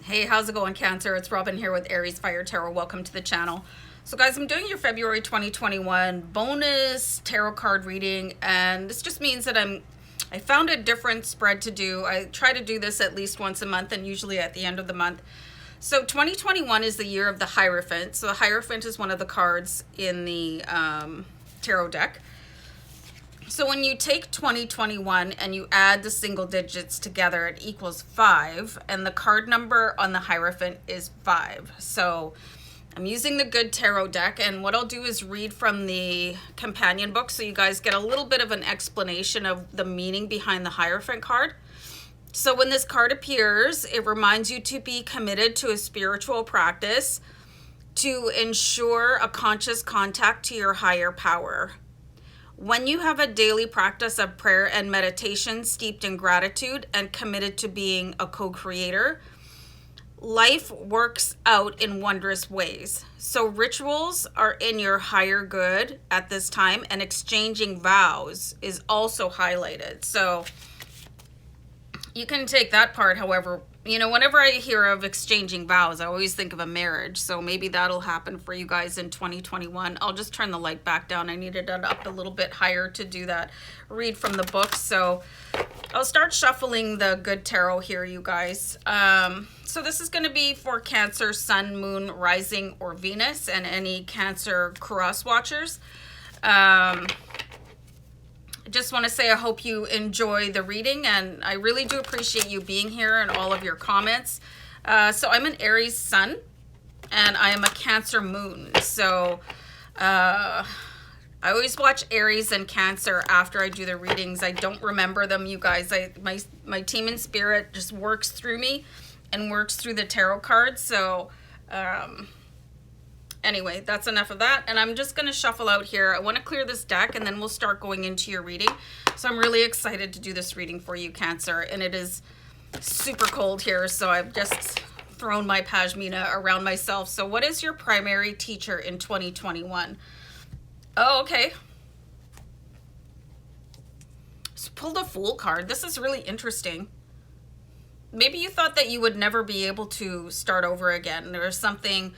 Hey, how's it going, Cancer? It's Robin here with AriesFireTarot. Welcome to the channel. So guys, I'm doing your February 2021 bonus tarot card reading, and this just means that I found a different spread to do. I try to do this at least once a month and usually at the end of the month. So 2021 is the year of the Hierophant. So the Hierophant is one of the cards in the tarot deck. So when you take 2021 and you add the single digits together, it equals 5, and the card number on the Hierophant is 5. So I'm using the Good Tarot deck, and what I'll do is read from the companion book so you guys get a little bit of an explanation of the meaning behind the Hierophant card. So when this card appears, it reminds you to be committed to a spiritual practice to ensure a conscious contact to your higher power. When you have a daily practice of prayer and meditation steeped in gratitude and committed to being a co-creator, life works out in wondrous ways. So rituals are in your higher good at this time, and exchanging vows is also highlighted. So you can take that part, however, you know, whenever I hear of exchanging vows, I always think of a marriage. So maybe that'll happen for you guys in 2021. I'll just turn the light back down. I needed it up a little bit higher to do that read from the book. So I'll start shuffling the Good Tarot here, you guys. So this is going to be for Cancer, Sun, Moon, Rising, or Venus, and any Cancer cross watchers. I just want to say I hope you enjoy the reading, and I really do appreciate you being here and all of your comments. So I'm an Aries Sun, and I am a Cancer Moon. So I always watch Aries and Cancer after I do the readings. I don't remember them, you guys. My team in spirit just works through me and works through the tarot cards. So anyway, that's enough of that, and I'm just going to shuffle out here. I want to clear this deck, and then we'll start going into your reading. So I'm really excited to do this reading for you, Cancer, and it is super cold here, so I've just thrown my pashmina around myself. So what is your primary teacher in 2021? Oh, okay. So pull the Fool card. This is really interesting. Maybe you thought that you would never be able to start over again. There was something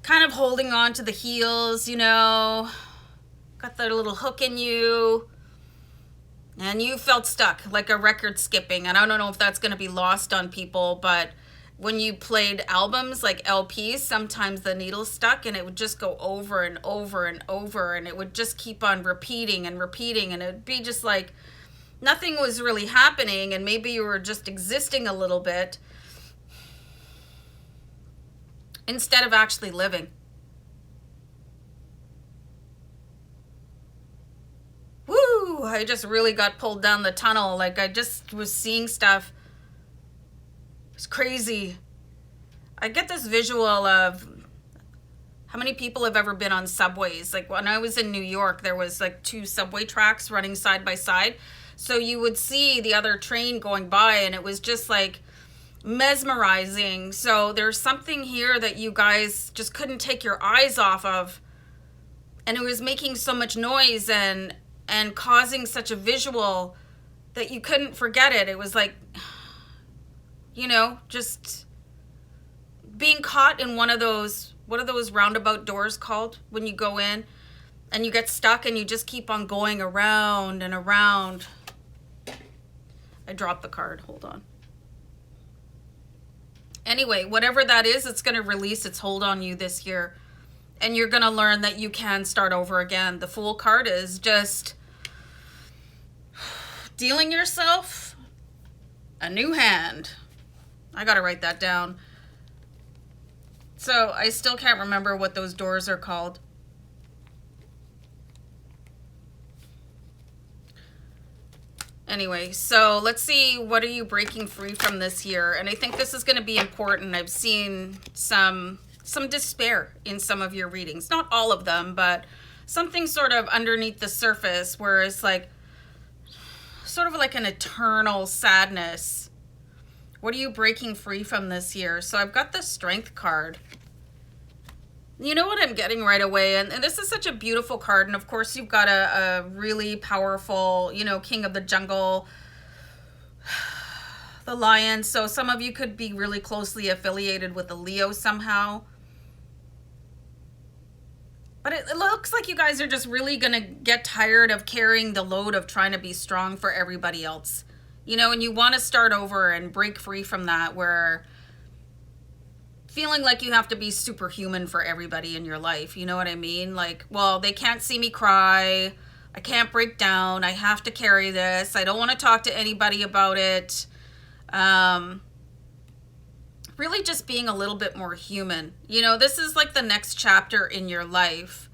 kind of holding on to the heels, you know, got that little hook in you, and you felt stuck, like a record skipping. And I don't know if that's going to be lost on people, but when you played albums like LPs, sometimes the needle stuck and it would just go over and over and over, and it would just keep on repeating and repeating, and it'd be just like nothing was really happening, and maybe you were just existing a little bit instead of actually living. Woo! I just really got pulled down the tunnel. Like, I just was seeing stuff. It's crazy. I get this visual of how many people have ever been on subways. Like, when I was in New York, there was like 2 subway tracks running side by side. So you would see the other train going by, and it was just like mesmerizing. So there's something here that you guys just couldn't take your eyes off of, and it was making so much noise and causing such a visual that you couldn't forget it. It was like, you know, just being caught in one of those, what are those roundabout doors called when you go in and you get stuck and you just keep on going around and around. I dropped the card, hold on. Anyway, whatever that is, it's going to release its hold on you this year. And you're going to learn that you can start over again. The Fool card is just dealing yourself a new hand. I got to write that down. So I still can't remember what those doors are called. Anyway, so let's see, what are you breaking free from this year? And I think this is going to be important. I've seen some despair in some of your readings. Not all of them, but something sort of underneath the surface where it's like, sort of like an eternal sadness. What are you breaking free from this year? So I've got the Strength card. You know what I'm getting right away, and this is such a beautiful card, and of course you've got a really powerful, you know, King of the Jungle, The Lion. So some of you could be really closely affiliated with the Leo somehow. But it looks like you guys are just really going to get tired of carrying the load of trying to be strong for everybody else. You know, and you want to start over and break free from that, where feeling like you have to be superhuman for everybody in your life. You know what I mean? Like, well, they can't see me cry. I can't break down. I have to carry this. I don't want to talk to anybody about it. Really just being a little bit more human. You know, this is like the next chapter in your life.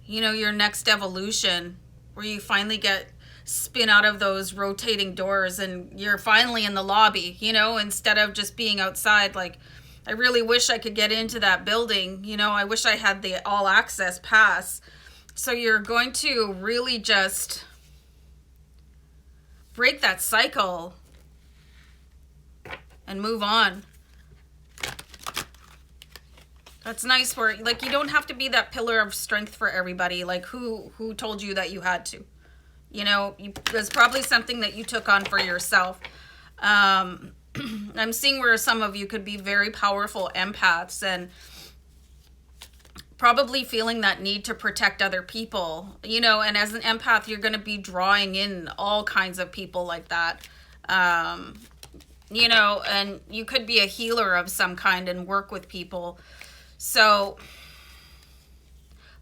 You know, your next evolution, where you finally get spin out of those rotating doors and you're finally in the lobby, you know, instead of just being outside. Like, I really wish I could get into that building. You know, I wish I had the all access pass. So you're going to really just break that cycle and move on. That's nice, where like you don't have to be that pillar of strength for everybody. Like, who told you that you had to? You know, there's probably something that you took on for yourself. I'm seeing where some of you could be very powerful empaths and probably feeling that need to protect other people, you know, and as an empath, you're going to be drawing in all kinds of people like that, you know, and you could be a healer of some kind and work with people. So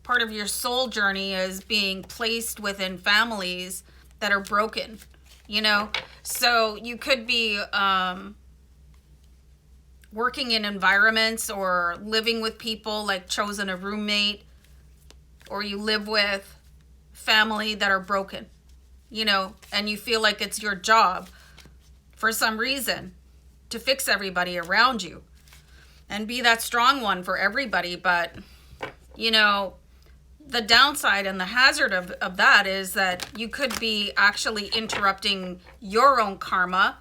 part of your soul journey is being placed within families that are broken, you know, so you could be working in environments or living with people, like chosen a roommate, or you live with family that are broken, you know, and you feel like it's your job for some reason to fix everybody around you and be that strong one for everybody. But, you know, the downside and the hazard of that is that you could be actually interrupting your own karma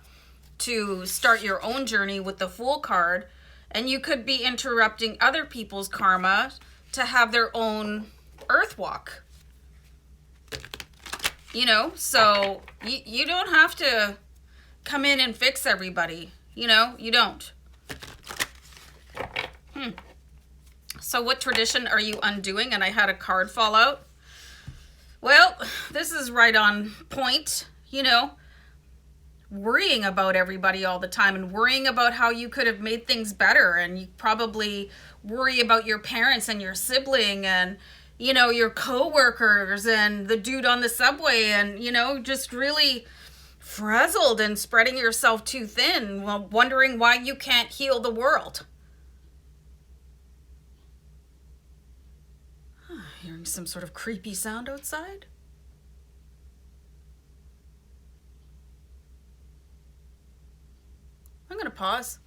to start your own journey with the Fool card, and you could be interrupting other people's karma to have their own earth walk. You know, so you don't have to come in and fix everybody. You know, you don't. So what tradition are you undoing? And I had a card fall out. Well, this is right on point, you know. Worrying about everybody all the time and worrying about how you could have made things better, and you probably worry about your parents and your sibling and, you know, your coworkers and the dude on the subway, and, you know, just really frazzled and spreading yourself too thin, wondering why you can't heal the world. Hearing some sort of creepy sound outside. I'm going to pause.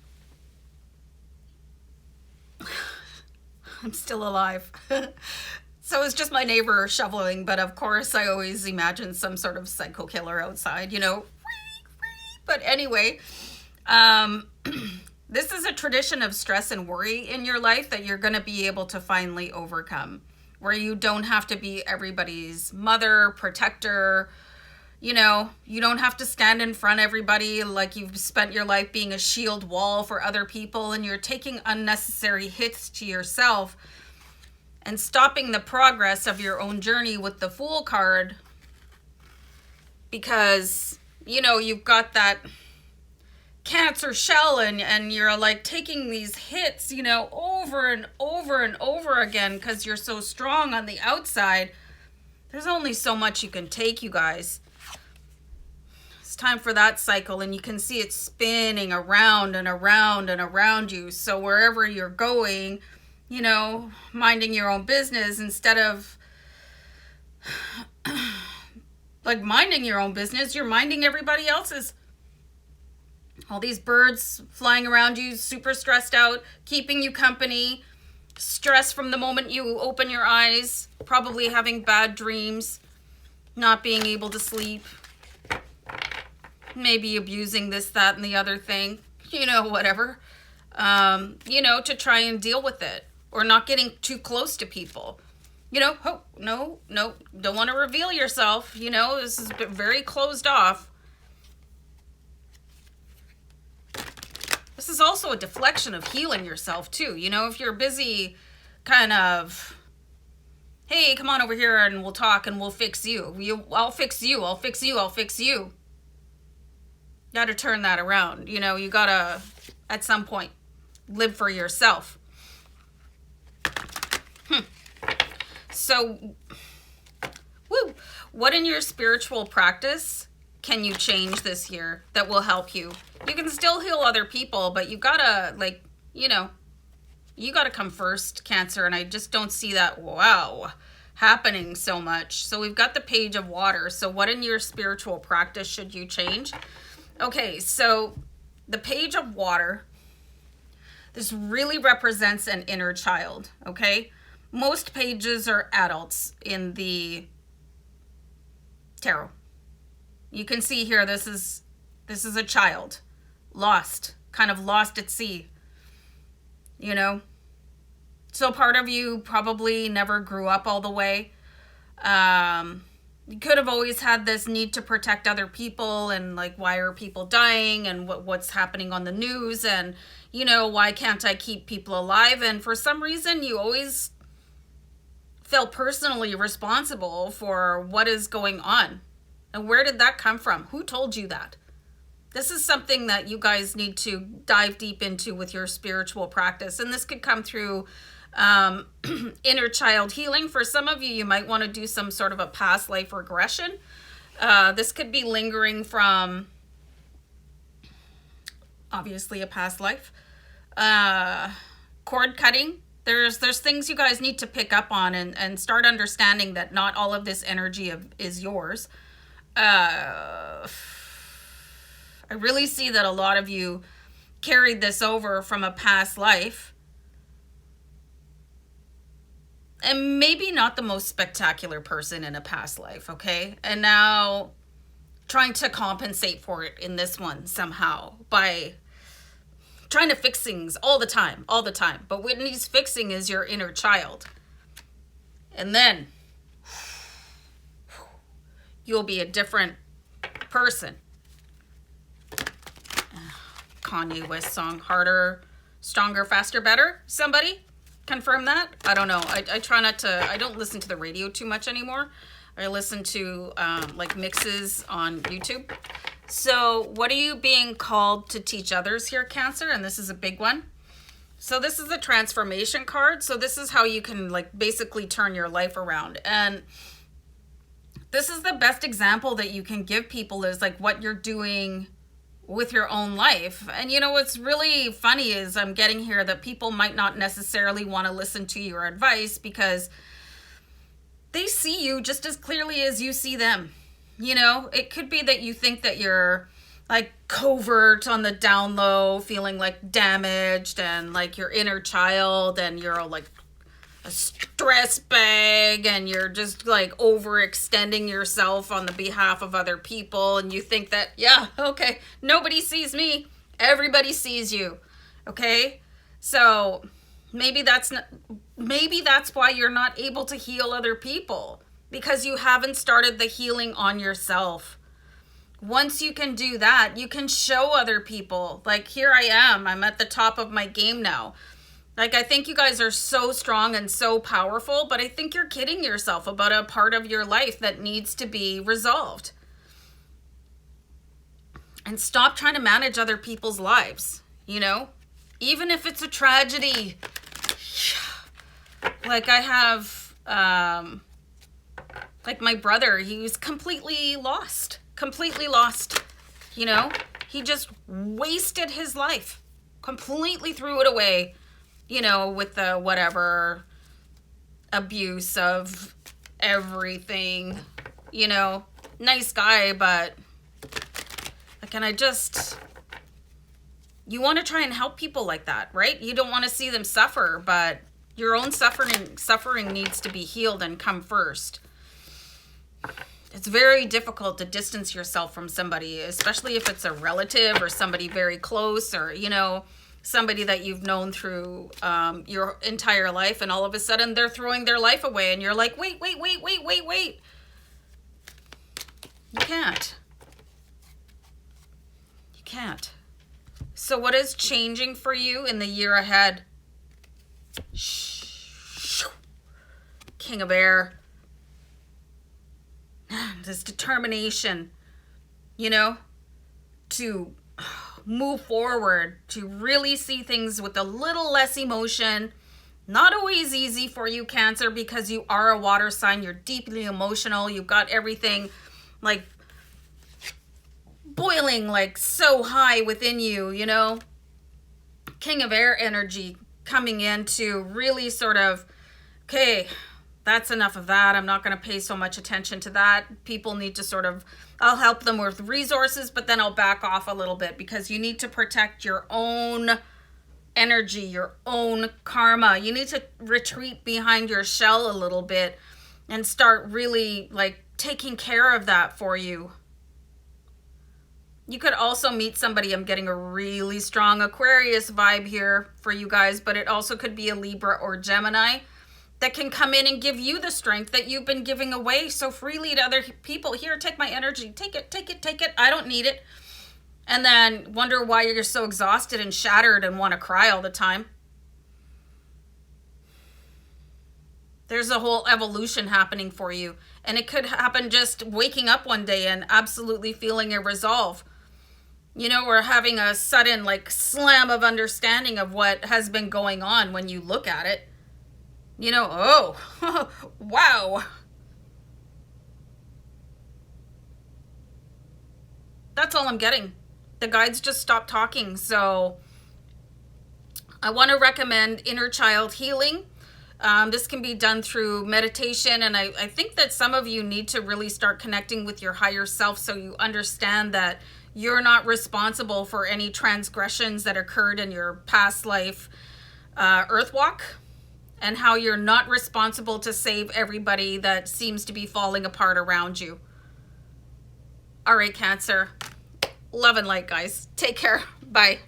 I'm still alive. So it's just my neighbor shoveling, but of course I always imagine some sort of psycho killer outside, you know. But anyway, this is a tradition of stress and worry in your life that you're going to be able to finally overcome, where you don't have to be everybody's mother, protector. You know, you don't have to stand in front of everybody like you've spent your life being a shield wall for other people, and you're taking unnecessary hits to yourself and stopping the progress of your own journey with the Fool card, because, you know, you've got that Cancer shell and you're like taking these hits, you know, over and over and over again because you're so strong on the outside. There's only so much you can take, you guys. It's time for that cycle, and you can see it spinning around and around and around you. So wherever you're going, you know, minding your own business instead of like minding your own business, you're minding everybody else's. All these birds flying around you, super stressed out, keeping you company, stress from the moment you open your eyes, probably having bad dreams, not being able to sleep, maybe abusing this, that, and the other thing, you know, whatever, you know, to try and deal with it, or not getting too close to people. You know, oh, no, don't want to reveal yourself, you know, this is very closed off. This is also a deflection of healing yourself too. You know, if you're busy kind of, hey, come on over here and we'll talk and we'll fix you. I'll fix you. I'll fix you. I'll fix you. You got to turn that around. You know, you got to, at some point, live for yourself. So, what in your spiritual practice can you change this year that will help you? You can still heal other people, but you gotta, like, you know, you gotta come first, Cancer, and I just don't see that, happening so much. So we've got the Page of Water. So what in your spiritual practice should you change? Okay, so the Page of Water, this really represents an inner child, okay? Most pages are adults in the tarot. You can see here, this is a child, lost, kind of lost at sea, you know? So part of you probably never grew up all the way. You could have always had this need to protect other people and like, why are people dying and what's happening on the news and, you know, why can't I keep people alive? And for some reason, you always felt personally responsible for what is going on. And where did that come from? Who told you that? This is something that you guys need to dive deep into with your spiritual practice. And this could come through inner child healing. For some of you, you might want to do some sort of a past life regression. This could be lingering from, obviously, a past life. Cord cutting. There's things you guys need to pick up on and start understanding that not all of this energy is yours. I really see that a lot of you carried this over from a past life. And maybe not the most spectacular person in a past life, okay? And now trying to compensate for it in this one somehow by trying to fix things all the time. But what needs fixing is your inner child. And then you'll be a different person. Kanye West song, Harder, Stronger, Faster, Better. Somebody confirm that? I don't know. I try not to, I don't listen to the radio too much anymore. I listen to like mixes on YouTube. So what are you being called to teach others here, Cancer? And this is a big one. So this is the transformation card. So this is how you can like basically turn your life around. And this is the best example that you can give people is like what you're doing with your own life. And you know, what's really funny is I'm getting here that people might not necessarily want to listen to your advice because they see you just as clearly as you see them. You know, it could be that you think that you're like covert on the down low, feeling like damaged and like your inner child and you're like a stress bag and you're just like overextending yourself on the behalf of other people. And you think that, yeah, okay, nobody sees me. Everybody sees you. Okay. So maybe that's why you're not able to heal other people, because you haven't started the healing on yourself. Once you can do that, you can show other people like, here I am, I'm at the top of my game now. Like, I think you guys are so strong and so powerful, but I think you're kidding yourself about a part of your life that needs to be resolved. And stop trying to manage other people's lives, you know? Even if it's a tragedy. Like I have, like my brother, he was completely lost, you know? He just wasted his life, completely threw it away. You know, with the whatever abuse of everything, you know, nice guy, but like, and you want to try and help people like that, right? You don't want to see them suffer, but your own suffering needs to be healed and come first. It's very difficult to distance yourself from somebody, especially if it's a relative or somebody very close or, you know, somebody that you've known through your entire life, and all of a sudden they're throwing their life away and you're like, wait. You can't. So what is changing for you in the year ahead? King of Air. This determination, you know, to move forward, to really see things with a little less emotion. Not always easy for you, Cancer, because you are a water sign. You're deeply emotional. You've got everything like boiling like so high within you, you know. King of Air energy coming in to really sort of, okay, that's enough of that. I'm not going to pay so much attention to that. People need to sort of, I'll help them with resources, but then I'll back off a little bit because you need to protect your own energy, your own karma. You need to retreat behind your shell a little bit and start really like taking care of that for you. You could also meet somebody. I'm getting a really strong Aquarius vibe here for you guys, but it also could be a Libra or Gemini that can come in and give you the strength that you've been giving away so freely to other people. Here, take my energy. Take it, take it, take it. I don't need it. And then wonder why you're so exhausted and shattered and want to cry all the time. There's a whole evolution happening for you. And it could happen just waking up one day and absolutely feeling a resolve. You know, or having a sudden like slam of understanding of what has been going on when you look at it. You know, oh, wow. That's all I'm getting. The guides just stopped talking. So I want to recommend inner child healing. This can be done through meditation. And I think that some of you need to really start connecting with your higher self so you understand that you're not responsible for any transgressions that occurred in your past life earth walk, and how you're not responsible to save everybody that seems to be falling apart around you. All right, Cancer. Love and light, guys. Take care. Bye.